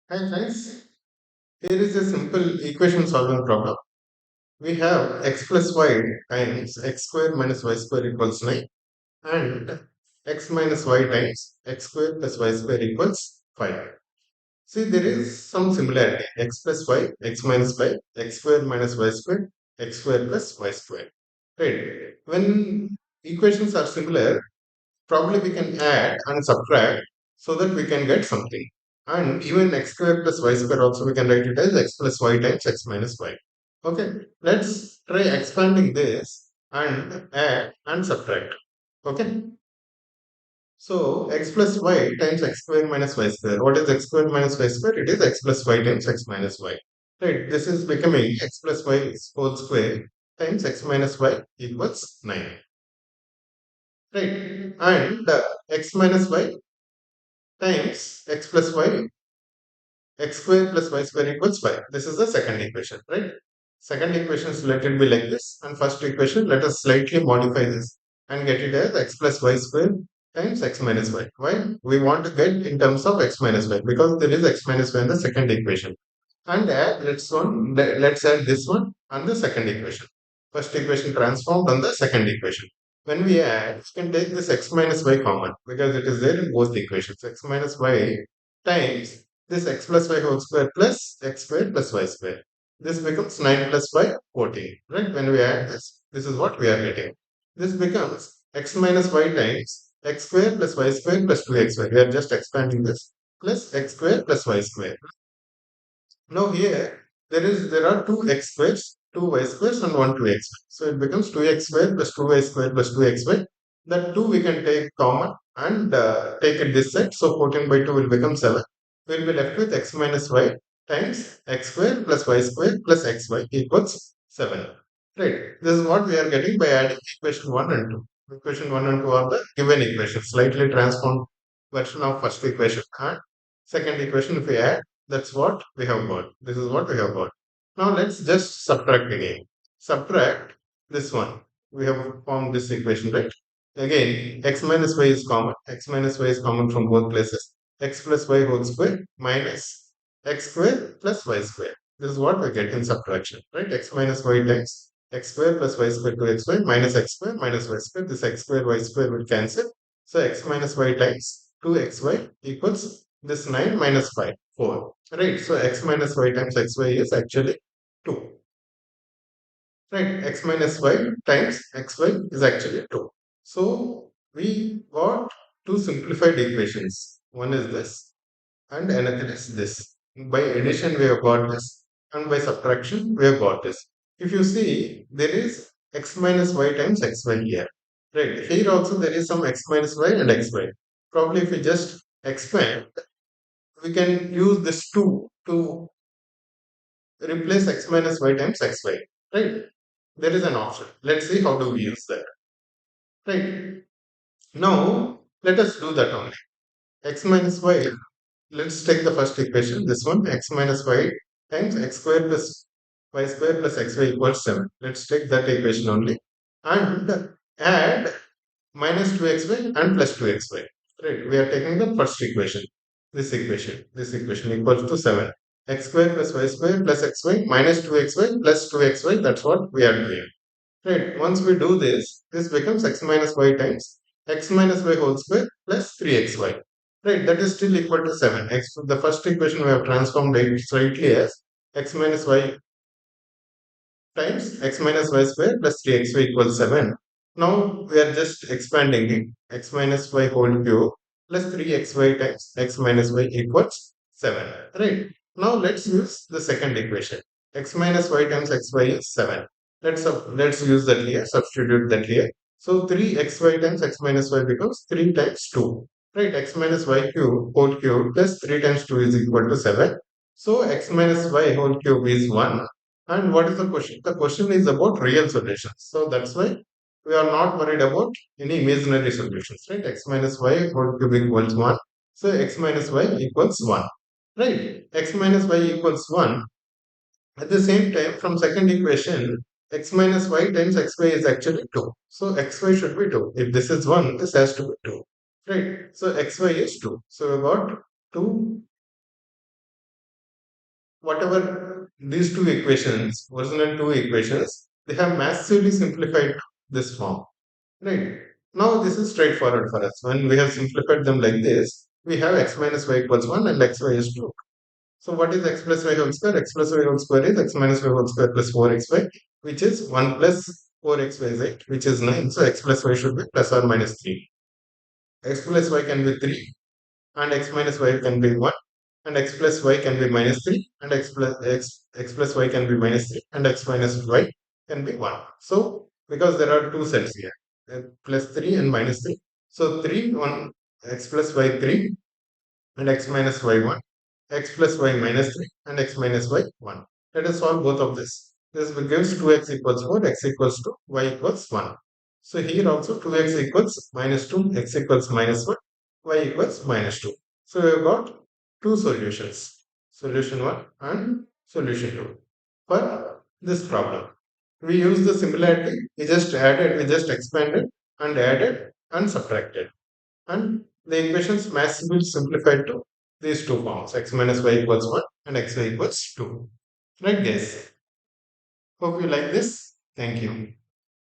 Hi friends, here is a simple equation solving problem. We have x plus y times x square minus y square equals 9 and x minus y times x square plus y square equals 5. See, there is some similarity x plus y, x minus y, x square minus y square, x square plus y square. Right. When equations are similar, probably we can add and subtract so that we can get something. And even x square plus y square also we can write it as x plus y times x minus y. Okay, let's try expanding this and add and subtract. Okay, so x plus y times x square minus y square. What is x square minus y square? It is x plus y times x minus y. Right, this is becoming x plus y whole square times x minus y equals 9. Right, and x minus y times x plus y, x square plus y square equals 5. This is the second equation, right? Second equation is let it be like this. And first equation, let us slightly modify this and get it as x plus y square times x minus y. Why? We want to get in terms of x minus y because there is x minus y in the second equation. And add, let's add this one and the second equation. First equation transformed on the second equation. When we add, we can take this x minus y common because it is there in both equations. X minus y times this x plus y whole square plus x square plus y square. This becomes 9 plus y 14. Right? When we add this, this is what we are getting. This becomes x minus y times x square plus y square plus 2xy. We are just expanding this plus x square plus y square. Now here there are two x squares, two y squares, and one 2x. So it becomes 2x square plus 2y square plus 2xy. That 2 we can take common and take it this side. So 14 by 2 will become 7. We will be left with x minus y times x square plus y square plus xy equals 7. Right. This is what we are getting by adding equation 1 and 2. Equation 1 and 2 are the given equations, slightly transformed version of first equation. And second equation, if we add, that's what we have got. This is what we have got. Now let's just subtract again. Subtract this one. We have formed this equation, right? Again, x minus y is common. X minus y is common from both places. X plus y whole square minus x square plus y square. This is what we get in subtraction, right? X minus y times x square plus y square to xy minus x square minus y square. This x square y square will cancel. So x minus y times 2xy equals this 9 minus 5, 4. Right. So x minus y times xy is actually 2. Right. X minus y times xy is actually 2. So we got two simplified equations. One is this and another is this. By addition, we have got this, and by subtraction, we have got this. If you see, there is x minus y times xy here. Right. Here also there is some x minus y and xy. Probably if we just expand, we can use this 2 to replace x minus y times xy. Right. There is an option. Let's see how do we use that. Right. Now, let us do that only. X minus y. Let's take the first equation. This one, x minus y times x square plus y square plus xy equals 7. Let's take that equation only. And add minus 2xy and plus 2xy. Right. We are taking the first equation. This equation equals to 7. X square plus y square plus xy minus 2xy plus 2xy. That's what we are doing. Right. Once we do this, this becomes x minus y times x minus y whole square plus 3xy. Right. That is still equal to 7. The first equation we have transformed it slightly as x minus y times x minus y square plus 3xy equals 7. Now we are just expanding it. X minus y whole cube plus 3xy times x minus y equals 7. Right. Now let's use the second equation. X minus y times xy is 7. Let's use that here, substitute that here. So 3xy times x minus y becomes 3 times 2. Right. X minus y cube whole cube plus 3 times 2 is equal to 7. So x minus y whole cube is 1. And what is the question? The question is about real solutions. So that's why we are not worried about any imaginary solutions, right? X minus y whole cube equals 1. So x minus y equals 1, right? X minus y equals 1. At the same time, from second equation, x minus y times xy is actually 2. So xy should be 2. If this is 1, this has to be 2, right? So xy is 2. So we got 2 whatever these two equations, original two equations, they have massively simplified this form. Right. Now this is straightforward for us. When we have simplified them like this, we have x minus y equals 1 and xy is 2. So what is x plus y whole square? X plus y whole square is x minus y whole square plus 4xy, which is 1 plus 4xy is 8, which is 9. So x plus y should be plus or minus 3. X plus y can be 3 and x minus y can be 1 and x plus y can be minus 3 and x plus y can be minus 3 and x minus y can be 1. So because there are two sets here, plus 3 and minus 3. So 3 1 x plus y 3 and x minus y 1, x plus y minus 3 and x minus y 1. Let us solve both of this. This gives 2x equals 4, x equals 2, y equals 1. So here also 2x equals minus 2, x equals minus 1, y equals minus 2. So we have got two solutions, solution 1 and solution 2 for this problem. We use the similarity, we just expanded and added and subtracted. And the equations massively simplified to these two forms, x minus y equals 1 and xy equals 2. Right guys? Hope you like this. Thank you.